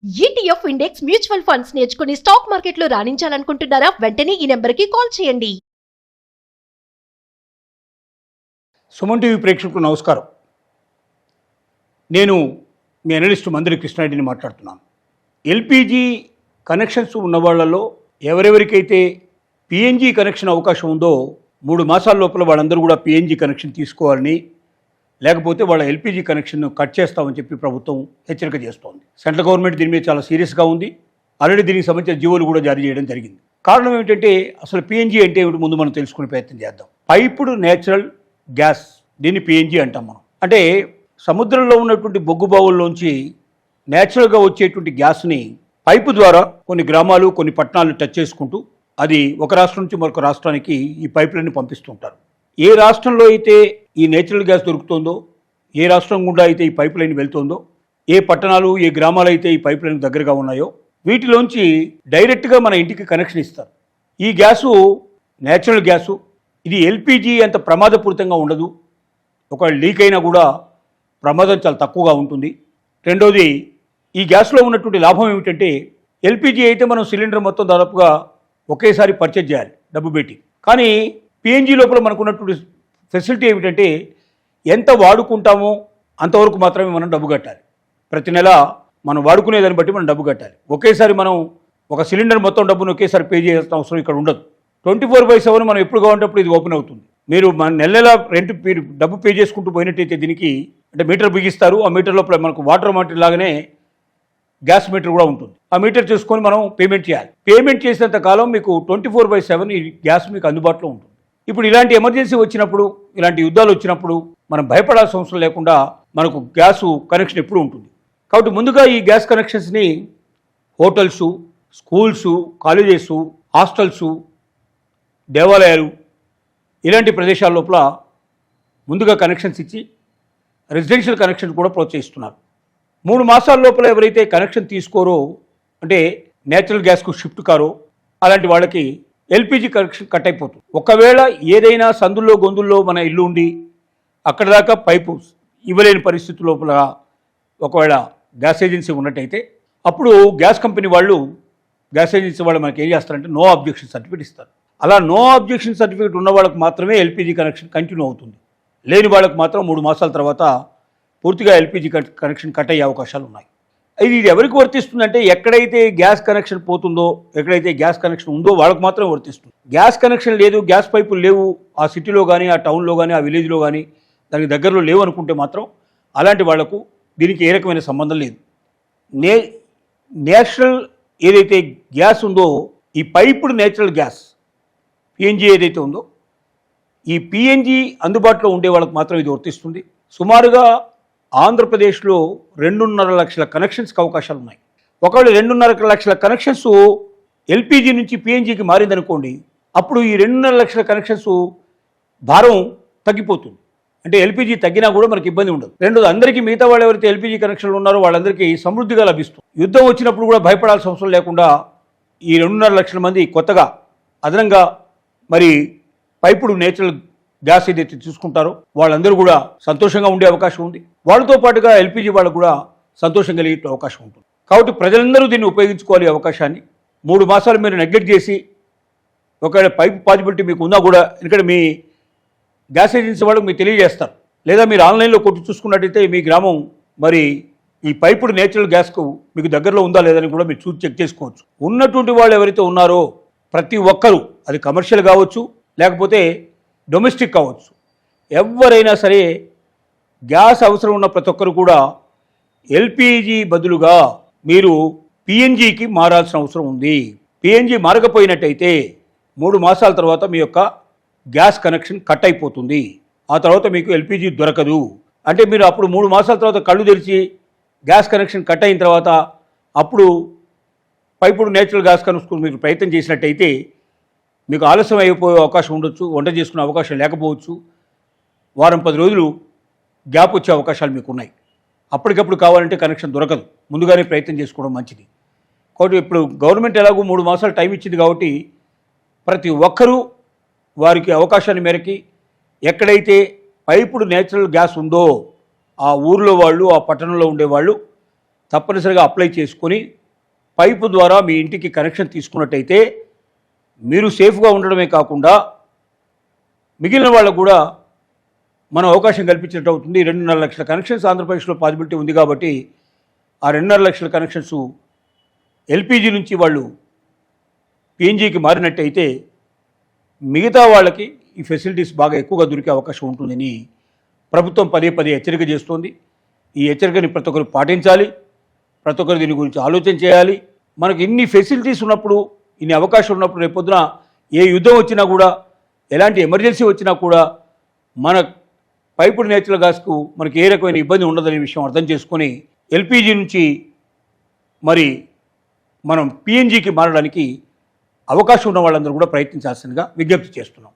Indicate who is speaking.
Speaker 1: ETF index mutual funds నేర్చుకుని stock మార్కెట్లో రాణించాలనుకుంటున్నారా? వెంటనే ఈ నెంబర్కి కాల్ చేయండి.
Speaker 2: సుమన్ టీవీ ప్రేక్షకులకు నమస్కారం. నేను మీ అనలిస్ట్ మందిరి కృష్ణారెడ్డిని మాట్లాడుతున్నాను. ఎల్పిజి కనెక్షన్స్ ఉన్న వాళ్ళలో ఎవరెవరికైతే పిఎన్జి కనెక్షన్ అవకాశం ఉందో 3 మాసాల లోపల వాళ్ళందరూ కూడా పిఎన్జి కనెక్షన్ తీసుకోవాలని, లేకపోతే వాళ్ళ ఎల్పిజి కనెక్షన్ను కట్ చేస్తామని చెప్పి ప్రభుత్వం హెచ్చరిక చేస్తోంది. సెంట్రల్ గవర్నమెంట్ దీని మీద చాలా సీరియస్గా ఉంది. ఆల్రెడీ దీనికి సంబంధించిన జీవోలు కూడా జారీ చేయడం జరిగింది. కారణం ఏమిటంటే అసలు పిఎన్జి అంటే ఏమిటి ముందు మనం తెలుసుకునే ప్రయత్నం చేద్దాం. పైపుడ్ నేచురల్ గ్యాస్, దీన్ని పిఎన్జి అంటాం మనం. అంటే సముద్రంలో ఉన్నటువంటి బొగ్గు బావుల్లోంచి నేచురల్గా వచ్చేటువంటి గ్యాస్ని పైపు ద్వారా కొన్ని గ్రామాలు, కొన్ని పట్టణాలు టచ్ చేసుకుంటూ అది ఒక రాష్ట్రం నుంచి మరొక రాష్ట్రానికి ఈ పైపులన్నీ పంపిస్తుంటారు. ఏ రాష్ట్రంలో అయితే ఈ నేచురల్ గ్యాస్ దొరుకుతుందో, ఏ రాష్ట్రం గుండా అయితే ఈ పైప్ లైన్ వెళ్తుందో, ఏ పట్టణాలు, ఏ గ్రామాలు అయితే ఈ పైప్ లైన్ దగ్గరగా ఉన్నాయో వీటిలోంచి డైరెక్ట్గా మన ఇంటికి కనెక్షన్ ఇస్తారు. ఈ గ్యాసు నేచురల్ గ్యాసు. ఇది ఎల్పిజి అంత ప్రమాదపూరితంగా ఉండదు. ఒక లీక్ అయినా కూడా ప్రమాదం చాలా తక్కువగా ఉంటుంది. రెండోది, ఈ గ్యాస్లో ఉన్నటువంటి లాభం ఏమిటంటే ఎల్పిజి అయితే మనం సిలిండర్ మొత్తం దాదాపుగా ఒకేసారి పర్చేజ్ చేయాలి డబ్బు పెట్టి. కానీ పిఎన్జి లోపల మనకు ఉన్నటువంటి ఫెసిలిటీ ఏమిటంటే ఎంత వాడుకుంటామో అంతవరకు మాత్రమే మనం డబ్బు కట్టాలి. ప్రతి నెల మనం వాడుకునేదాన్ని బట్టి మనం డబ్బు కట్టాలి. ఒకేసారి మనం ఒక సిలిండర్ మొత్తం డబ్బును ఒకేసారి పే చేయాల్సిన అవసరం ఇక్కడ ఉండదు. 24/7 మనం ఎప్పుడు కావాలంటే ఇది ఓపెన్ అవుతుంది. మీరు మన నెల రెంట్ డబ్బు పే చేసుకుంటూ పోయినట్టయితే దీనికి అంటే మీటర్ బిగిస్తారు. ఆ మీటర్ లోపల మనకు వాటర్ మీటర్ లాగానే గ్యాస్ మీటర్ కూడా ఉంటుంది. ఆ మీటర్ చూసుకొని మనం పేమెంట్ చేయాలి. పేమెంట్ చేసినంత కాలం మీకు 24/7 ఈ గ్యాస్ మీకు అందుబాటులో ఉంటుంది. ఇప్పుడు ఇలాంటి ఎమర్జెన్సీ వచ్చినప్పుడు, ఇలాంటి యుద్ధాలు వచ్చినప్పుడు మనం భయపడాల్సిన అవసరం లేకుండా మనకు గ్యాసు కనెక్షన్ ఎప్పుడూ ఉంటుంది. కాబట్టి ముందుగా ఈ గ్యాస్ కనెక్షన్స్ని హోటల్సు, స్కూల్సు, కాలేజెస్, హాస్టల్సు, దేవాలయాలు ఇలాంటి ప్రదేశాల లోపల ముందుగా కనెక్షన్స్ ఇచ్చి రెసిడెన్షియల్ కనెక్షన్ కూడా ప్రోత్సహిస్తున్నారు. 3 మాసాల లోపల ఎవరైతే కనెక్షన్ తీసుకోరో, అంటే నేచురల్ గ్యాస్కు షిఫ్ట్ కారో అలాంటి వాళ్ళకి ఎల్పిజి కనెక్షన్ కట్ అయిపోతుంది. ఒకవేళ ఏదైనా సందుల్లో గొంతుల్లో మన ఇల్లు ఉండి అక్కడ దాకా పైపు ఇవ్వలేని పరిస్థితి లోపల ఒకవేళ గ్యాస్ ఏజెన్సీ ఉన్నట్టయితే అప్పుడు గ్యాస్ కంపెనీ వాళ్ళు, గ్యాస్ ఏజెన్సీ వాళ్ళు మనకి ఏం చేస్తారంటే నో అబ్జెక్షన్ సర్టిఫికేట్ ఇస్తారు. అలా నో అబ్జెక్షన్ సర్టిఫికేట్ ఉన్న వాళ్ళకి మాత్రమే ఎల్పిజి కనెక్షన్ కంటిన్యూ అవుతుంది. లేని వాళ్ళకి మాత్రం 3 మాసాల తర్వాత పూర్తిగా ఎల్పిజి కనెక్షన్ కట్ అయ్యే అవకాశాలు ఉన్నాయి. ఇది ఎవరికి వర్తిస్తుందంటే ఎక్కడైతే గ్యాస్ కనెక్షన్ పోతుందో, ఎక్కడైతే గ్యాస్ కనెక్షన్ ఉందో వాళ్ళకు మాత్రం వర్తిస్తుంది. గ్యాస్ కనెక్షన్ లేదు, గ్యాస్ పైపులు లేవు ఆ సిటీలో కానీ, ఆ టౌన్లో కానీ, ఆ విలేజ్లో కానీ, దానికి దగ్గరలో లేవు అనుకుంటే మాత్రం అలాంటి వాళ్లకు దీనికి ఏ రకమైన సంబంధం లేదు. నేచురల్ ఏదైతే గ్యాస్ ఉందో, ఈ పైపుడ్ నేచురల్ గ్యాస్ పిఎన్జి ఏదైతే ఉందో, ఈ పిఎన్జి అందుబాటులో ఉండే వాళ్ళకు మాత్రం ఇది వర్తిస్తుంది. సుమారుగా ఆంధ్రప్రదేశ్లో 2.5 లక్షల కనెక్షన్స్కి అవకాశాలు ఉన్నాయి. ఒకవేళ 2.5 లక్షల కనెక్షన్స్ ఎల్పిజి నుంచి పిఎన్జికి మారిందనుకోండి, అప్పుడు ఈ 2.5 లక్షల కనెక్షన్స్ భారం తగ్గిపోతుంది. అంటే ఎల్పిజి తగ్గినా కూడా మనకి ఇబ్బంది ఉండదు. రెండోది, అందరికీ మిగతా వాళ్ళు ఎవరైతే ఎల్పిజి కనెక్షన్లు ఉన్నారో వాళ్ళందరికీ సమృద్ధిగా లభిస్తుంది. యుద్ధం వచ్చినప్పుడు కూడా భయపడాల్సిన అవసరం లేకుండా ఈ 2.5 లక్షల మంది కొత్తగా అదనంగా మరి పైపుడు నేచురల్ గ్యాస్ ఏదైతే తీసుకుంటారో వాళ్ళందరూ కూడా సంతోషంగా ఉండే అవకాశం ఉంది. వాళ్ళతో పాటుగా ఎల్పిజి వాళ్ళకు కూడా సంతోషం కలిగే అవకాశం ఉంటుంది. కాబట్టి ప్రజలందరూ దీన్ని ఉపయోగించుకోవాలి అవకాశాన్ని. 3 మాసాలు మీరు నెగ్లెక్ట్ చేసి ఒకవేళ పైప్ పాజిబిలిటీ మీకు ఉన్నా కూడా, ఎందుకంటే మీ గ్యాస్ ఏజెన్సీ వాళ్ళకి మీరు తెలియజేస్తారు, లేదా మీరు ఆన్లైన్లో కొట్టి చూసుకున్నట్టయితే మీ గ్రామం మరి ఈ పైపుడు నేచురల్ గ్యాస్కు మీకు దగ్గరలో ఉందా లేదని కూడా మీరు చూసి చెక్ చేసుకోవచ్చు. ఉన్నటువంటి వాళ్ళు ఎవరైతే ఉన్నారో ప్రతి ఒక్కరూ, అది కమర్షియల్ కావచ్చు లేకపోతే డొమెస్టిక్ కావచ్చు, ఎవరైనా సరే గ్యాస్ అవసరం ఉన్న ప్రతి ఒక్కరు కూడా ఎల్పిజి బదులుగా మీరు పిఎన్జికి మారాల్సిన అవసరం ఉంది. పిఎన్జి మారకపోయినట్టయితే 3 మాసాల తర్వాత మీ యొక్క గ్యాస్ కనెక్షన్ కట్ అయిపోతుంది. ఆ తర్వాత మీకు ఎల్పిజి దొరకదు. అంటే మీరు అప్పుడు 3 మాసాల తర్వాత కళ్ళు తెరిచి గ్యాస్ కనెక్షన్ కట్ అయిన తర్వాత అప్పుడు పైపుడు నేచురల్ గ్యాస్ కనుక్కొని మీరు ప్రయత్నం చేసినట్టయితే మీకు ఆలస్యం అయిపోయే అవకాశం ఉండొచ్చు, వంట చేసుకునే అవకాశం లేకపోవచ్చు, వారం 10 రోజులు గ్యాప్ వచ్చే అవకాశాలు మీకు ఉన్నాయి. అప్పటికప్పుడు కావాలంటే కనెక్షన్ దొరకదు. ముందుగానే ప్రయత్నం చేసుకోవడం మంచిది. కాబట్టి ఇప్పుడు గవర్నమెంట్ ఎలాగో 3 మాసాలు టైం ఇచ్చింది కాబట్టి ప్రతి ఒక్కరూ వారికి అవకాశాన్ని మేరకి ఎక్కడైతే పైపుడు నేచురల్ గ్యాస్ ఉందో ఆ ఊరిలో వాళ్ళు, ఆ పట్టణంలో ఉండేవాళ్ళు తప్పనిసరిగా అప్లై చేసుకొని పైపు ద్వారా మీ ఇంటికి కనెక్షన్ తీసుకున్నట్టయితే మీరు సేఫ్గా ఉండడమే కాకుండా మిగిలిన వాళ్ళకు కూడా మనం అవకాశం కల్పించినట్టు అవుతుంది. 2.5 లక్షల కనెక్షన్స్ ఆంధ్రప్రదేశ్లో పాసిబిలిటీ ఉంది కాబట్టి ఆ 2.5 లక్షల కనెక్షన్స్ ఎల్పిజి నుంచి వాళ్ళు పిఎన్జికి మారినట్టయితే మిగతా వాళ్ళకి ఈ ఫెసిలిటీస్ బాగా ఎక్కువగా దొరికే అవకాశం ఉంటుందని ప్రభుత్వం పదే పదే హెచ్చరిక చేస్తోంది. ఈ హెచ్చరికని ప్రతి ఒక్కరు పాటించాలి, ప్రతి ఒక్కరు దీని గురించి ఆలోచన చేయాలి. మనకి ఇన్ని ఫెసిలిటీస్ ఉన్నప్పుడు, ఇన్ని అవకాశాలు ఉన్నప్పుడు రేపొద్దున ఏ యుద్ధం వచ్చినా కూడా, ఎలాంటి ఎమర్జెన్సీ వచ్చినా కూడా మన పైపుడ్ నేచురల్ గ్యాస్కు మనకి ఏ రకమైన ఇబ్బంది ఉండదనే విషయం అర్థం చేసుకొని ఎల్పిజి నుంచి మరి మనం పిఎన్జికి మారడానికి అవకాశం ఉన్న వాళ్ళందరూ కూడా ప్రయత్నించాల్సిందిగా విజ్ఞప్తి చేస్తున్నాం.